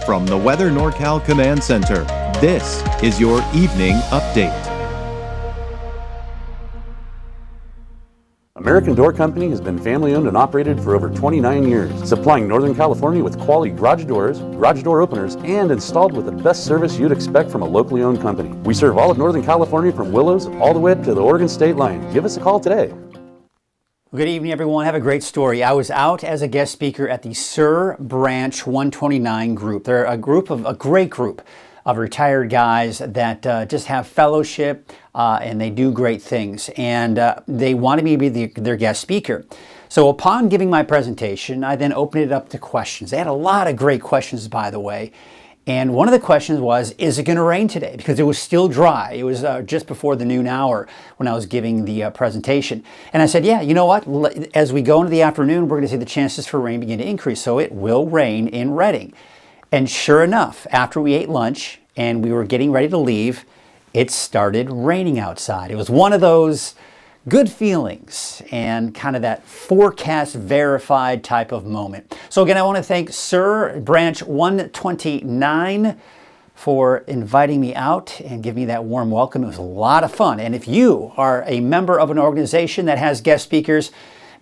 From the Weather NorCal Command Center, this is your evening update. American Door Company has been family-owned and operated for over 29 years, supplying Northern California with quality garage doors, garage door openers, and installed with the best service you'd expect from a locally owned company. We serve all of Northern California from Willows all the way up to the Oregon state line. Give us a call today. Good evening, everyone. I have a great story. I was out as a guest speaker at the Sur Branch 129 group. They're a great group of retired guys that just have fellowship and they do great things. And they wanted me to be their guest speaker. So upon giving my presentation, I then opened it up to questions. They had a lot of great questions, by the way. And one of the questions was, is it going to rain today? Because it was still dry. It was just before the noon hour when I was giving the presentation. And I said, yeah, you know what? As we go into the afternoon, we're going to see the chances for rain begin to increase. So it will rain in Redding. And sure enough, after we ate lunch and we were getting ready to leave, it started raining outside. It was one of those good feelings and kind of that forecast verified type of moment. So again, I want to thank Sur Branch 129 for inviting me out and giving me that warm welcome. It was a lot of fun. And if you are a member of an organization that has guest speakers,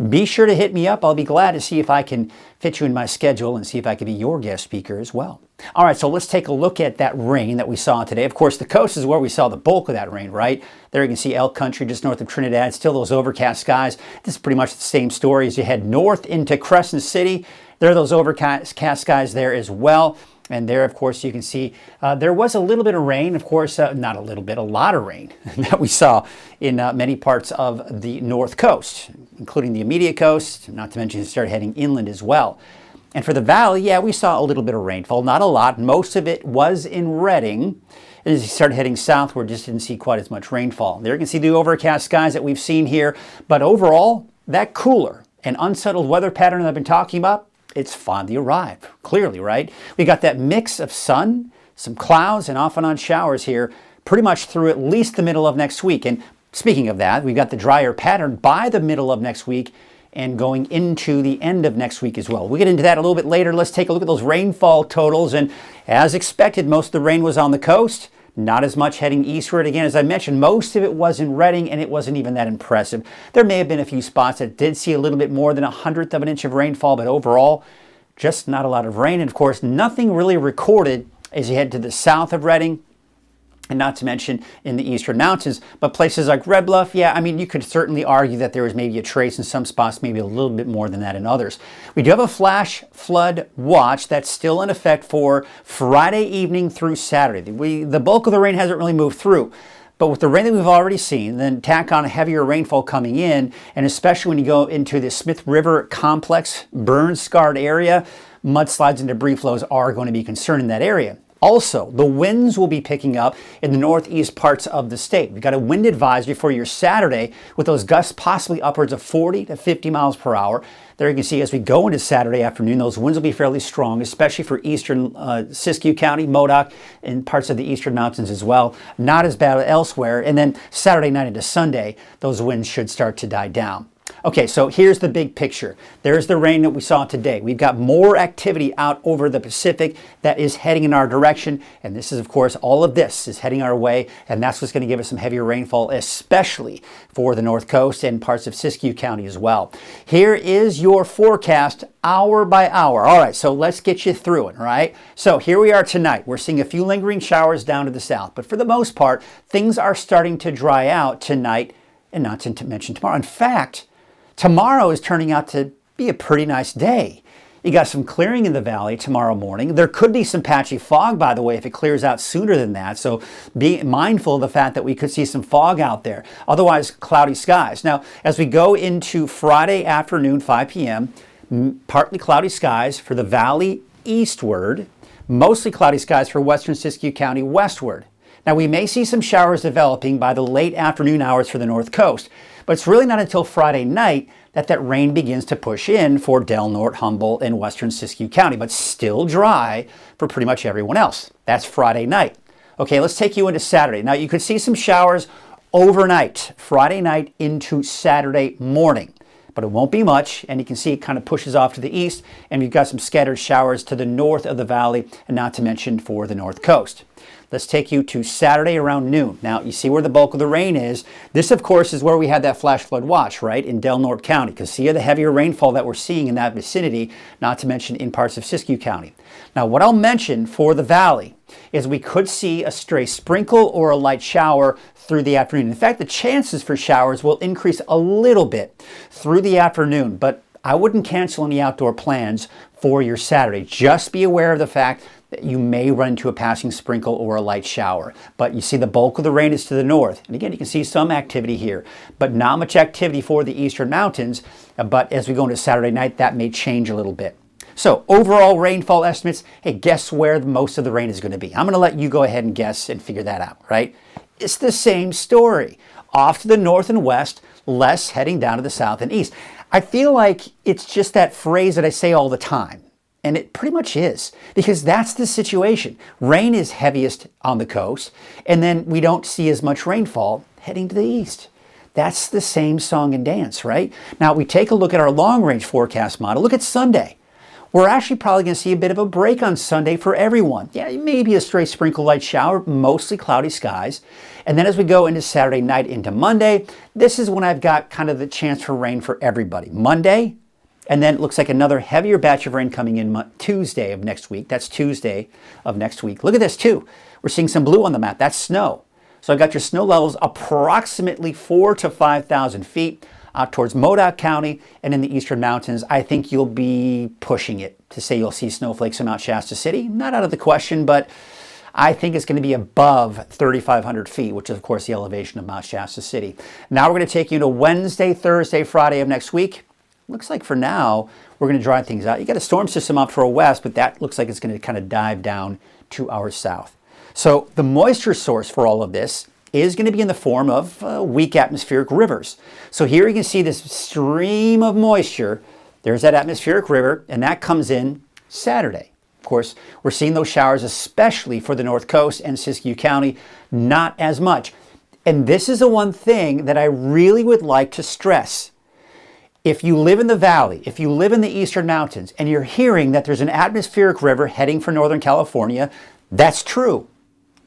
be sure to hit me up. I'll be glad to see if I can fit you in my schedule and see if I can be your guest speaker as well. All right, so let's take a look at that rain that we saw today. Of course, the coast is where we saw the bulk of that rain, right? There you can see Elk Country just north of Trinidad, still those overcast skies. This is pretty much the same story as you head north into Crescent City. There are those overcast skies there as well. And there, of course, you can see there was a little bit of rain, of course, not a little bit, a lot of rain that we saw in many parts of the north coast, including the immediate coast, not to mention it started heading inland as well. And for the valley, yeah, we saw a little bit of rainfall, not a lot. Most of it was in Redding. And as you started heading southward, just didn't see quite as much rainfall. There you can see the overcast skies that we've seen here. But overall, that cooler and unsettled weather pattern that I've been talking about, it's finally arrived, clearly, right? We got that mix of sun, some clouds, and off and on showers here pretty much through at least the middle of next week. And speaking of that, we've got the drier pattern by the middle of next week and going into the end of next week as well. We'll get into that a little bit later. Let's take a look at those rainfall totals. And as expected, most of the rain was on the coast. Not as much heading eastward. Again, as I mentioned, most of it was in Redding, and it wasn't even that impressive. There may have been a few spots that did see a little bit more than 1/100th of an inch of rainfall, but overall, just not a lot of rain. And of course, nothing really recorded as you head to the south of Redding, and not to mention in the eastern mountains. But places like Red Bluff, yeah, I mean, you could certainly argue that there was maybe a trace in some spots, maybe a little bit more than that in others. We do have a flash flood watch that's still in effect for Friday evening through Saturday. The bulk of the rain hasn't really moved through. But with the rain that we've already seen, then tack on heavier rainfall coming in, and especially when you go into the Smith River complex, burn-scarred area, mudslides and debris flows are going to be a concern in that area. Also, the winds will be picking up in the northeast parts of the state. We've got a wind advisory for your Saturday with those gusts possibly upwards of 40 to 50 miles per hour. There you can see as we go into Saturday afternoon, those winds will be fairly strong, especially for eastern Siskiyou County, Modoc, and parts of the eastern mountains as well. Not as bad elsewhere. And then Saturday night into Sunday, those winds should start to die down. Okay, so here's the big picture. There's the rain that we saw today. We've got more activity out over the Pacific that is heading in our direction. And this is, of course, all of this is heading our way. And that's what's going to give us some heavier rainfall, especially for the north coast and parts of Siskiyou County as well. Here is your forecast hour by hour. All right, so let's get you through it, all right? So here we are tonight. We're seeing a few lingering showers down to the south. But for the most part, things are starting to dry out tonight and not to mention tomorrow. In fact, tomorrow is turning out to be a pretty nice day. You got some clearing in the valley tomorrow morning. There could be some patchy fog, by the way, if it clears out sooner than that. So be mindful of the fact that we could see some fog out there. Otherwise, cloudy skies. Now, as we go into Friday afternoon, 5 p.m., partly cloudy skies for the valley eastward, mostly cloudy skies for western Siskiyou County westward. Now, we may see some showers developing by the late afternoon hours for the north coast, but it's really not until Friday night that rain begins to push in for Del Norte, Humboldt, and western Siskiyou County, but still dry for pretty much everyone else. That's Friday night. Okay, let's take you into Saturday. Now, you could see some showers overnight, Friday night into Saturday morning. but it won't be much, and you can see it kind of pushes off to the east, and we've got some scattered showers to the north of the valley, and not to mention for the north coast. Let's take you to Saturday around noon. Now, you see where the bulk of the rain is. This, of course, is where we had that flash flood watch, right, in Del Norte County. Because see the heavier rainfall that we're seeing in that vicinity, not to mention in parts of Siskiyou County. Now, what I'll mention for the valley is we could see a stray sprinkle or a light shower through the afternoon. In fact, the chances for showers will increase a little bit through the afternoon, but I wouldn't cancel any outdoor plans for your Saturday. Just be aware of the fact that you may run into a passing sprinkle or a light shower. But you see the bulk of the rain is to the north. And again, you can see some activity here, but not much activity for the eastern mountains. But as we go into Saturday night, that may change a little bit. So overall rainfall estimates, hey, guess where most of the rain is going to be? I'm going to let you go ahead and guess and figure that out, right? It's the same story. Off to the north and west, less heading down to the south and east. I feel like it's just that phrase that I say all the time. And it pretty much is, because that's the situation. Rain is heaviest on the coast, and then we don't see as much rainfall heading to the east. That's the same song and dance, right? Now, we take a look at our long-range forecast model. Look at Sunday. We're actually probably going to see a bit of a break on Sunday for everyone. Yeah, maybe a stray sprinkle light shower, mostly cloudy skies. And then as we go into Saturday night into Monday, this is when I've got kind of the chance for rain for everybody. Monday, and then it looks like another heavier batch of rain coming in Tuesday of next week. That's Tuesday of next week. Look at this too. We're seeing some blue on the map. That's snow. So I've got your snow levels approximately 4,000 to 5,000 feet out towards Modoc County and in the eastern mountains. I think you'll be pushing it to say you'll see snowflakes in Mount Shasta City. Not out of the question, but I think it's going to be above 3,500 feet, which is, of course, the elevation of Mount Shasta City. Now we're going to take you to Wednesday, Thursday, Friday of next week. Looks like for now, we're going to dry things out. You got a storm system up to our west, but that looks like it's going to kind of dive down to our south. So the moisture source for all of this is going to be in the form of weak atmospheric rivers. So here you can see this stream of moisture. There's that atmospheric river, and that comes in Saturday. Of course, we're seeing those showers, especially for the North Coast and Siskiyou County, not as much. And this is the one thing that I really would like to stress. If you live in the valley, if you live in the eastern mountains, and you're hearing that there's an atmospheric river heading for Northern California, that's true.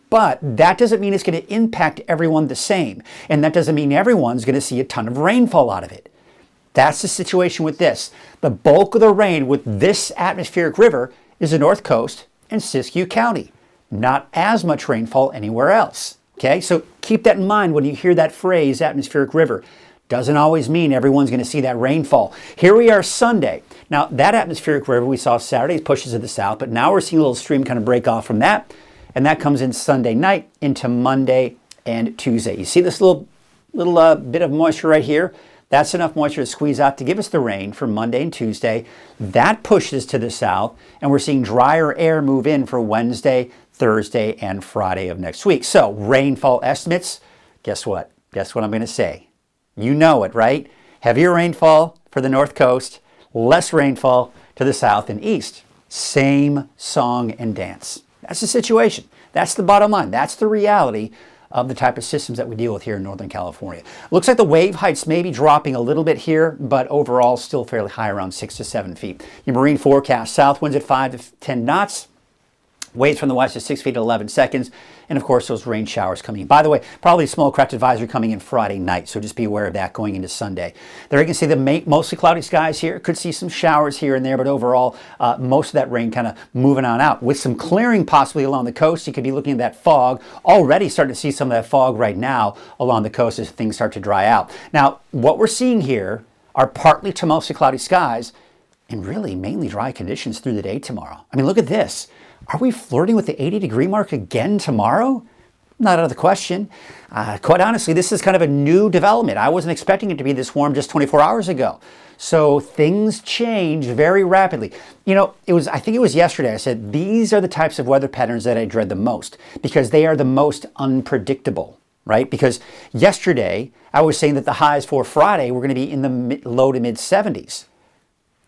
But that doesn't mean it's going to impact everyone the same. And that doesn't mean everyone's going to see a ton of rainfall out of it. That's the situation with this. The bulk of the rain with this atmospheric river is the North Coast and Siskiyou County. Not as much rainfall anywhere else. Okay, so keep that in mind when you hear that phrase, atmospheric river. Doesn't always mean everyone's going to see that rainfall. Here we are Sunday. Now, that atmospheric river we saw Saturday pushes to the south, but now we're seeing a little stream kind of break off from that, and that comes in Sunday night into Monday and Tuesday. You see this little bit of moisture right here? That's enough moisture to squeeze out to give us the rain for Monday and Tuesday. That pushes to the south, and we're seeing drier air move in for Wednesday, Thursday, and Friday of next week. So, rainfall estimates, guess what? Guess what I'm going to say? You know it, right? Heavier rainfall for the North Coast, less rainfall to the south and east. Same song and dance. That's the situation. That's the bottom line. That's the reality of the type of systems that we deal with here in Northern California. Looks like the wave heights may be dropping a little bit here, but overall still fairly high, around 6 to 7 feet. Your marine forecast, south winds at 5 to 10 knots. Waves from the west at 6 feet to 11 seconds. And of course, those rain showers coming in. By the way, probably a small craft advisory coming in Friday night. So just be aware of that going into Sunday. There you can see the mostly cloudy skies here. Could see some showers here and there, but overall, most of that rain kind of moving on out. With some clearing possibly along the coast, you could be looking at that fog. Already starting to see some of that fog right now along the coast as things start to dry out. Now, what we're seeing here are partly to mostly cloudy skies and really mainly dry conditions through the day tomorrow. I mean, look at this. Are we flirting with the 80-degree mark again tomorrow? Not out of the question. Quite honestly, this is kind of a new development. I wasn't expecting it to be this warm just 24 hours ago. So things change very rapidly. You know, I think it was yesterday I said these are the types of weather patterns that I dread the most because they are the most unpredictable, right? Because yesterday I was saying that the highs for Friday were going to be in the low to mid 70s.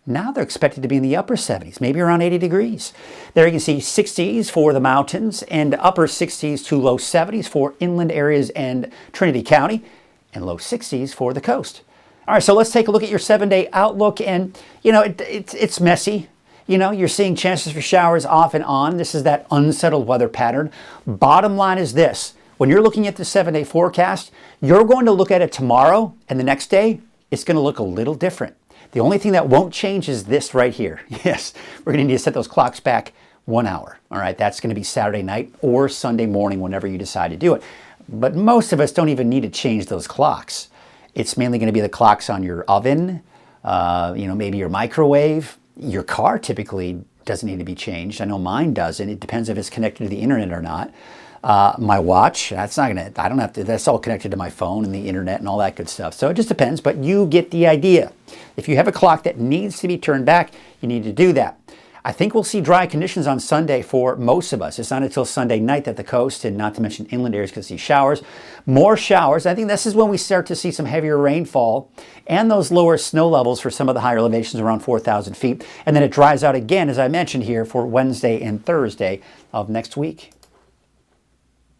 Now they're expected to be in the upper 70s, maybe around 80 degrees. There you can see 60s for the mountains and upper 60s to low 70s for inland areas and Trinity County and low 60s for the coast. All right, so let's take a look at your 7-day outlook. And, you know, it's messy. You know, you're seeing chances for showers off and on. This is that unsettled weather pattern. Bottom line is this. When you're looking at the 7-day forecast, you're going to look at it tomorrow, and the next day, it's going to look a little different. The only thing that won't change is this right here. Yes, we're going to need to set those clocks back 1 hour. All right, that's going to be Saturday night or Sunday morning whenever you decide to do it. But most of us don't even need to change those clocks. It's mainly going to be the clocks on your oven, you know, maybe your microwave. Your car typically doesn't need to be changed. I know mine doesn't. It depends if it's connected to the internet or not. My watch, that's not gonna, I don't have to, that's all connected to my phone and the internet and all that good stuff. So it just depends, but you get the idea. If you have a clock that needs to be turned back, you need to do that. I think we'll see dry conditions on Sunday for most of us. It's not until Sunday night that the coast, and not to mention inland areas, can see showers. More showers. I think this is when we start to see some heavier rainfall and those lower snow levels for some of the higher elevations around 4,000 feet. And then it dries out again, as I mentioned here, for Wednesday and Thursday of next week.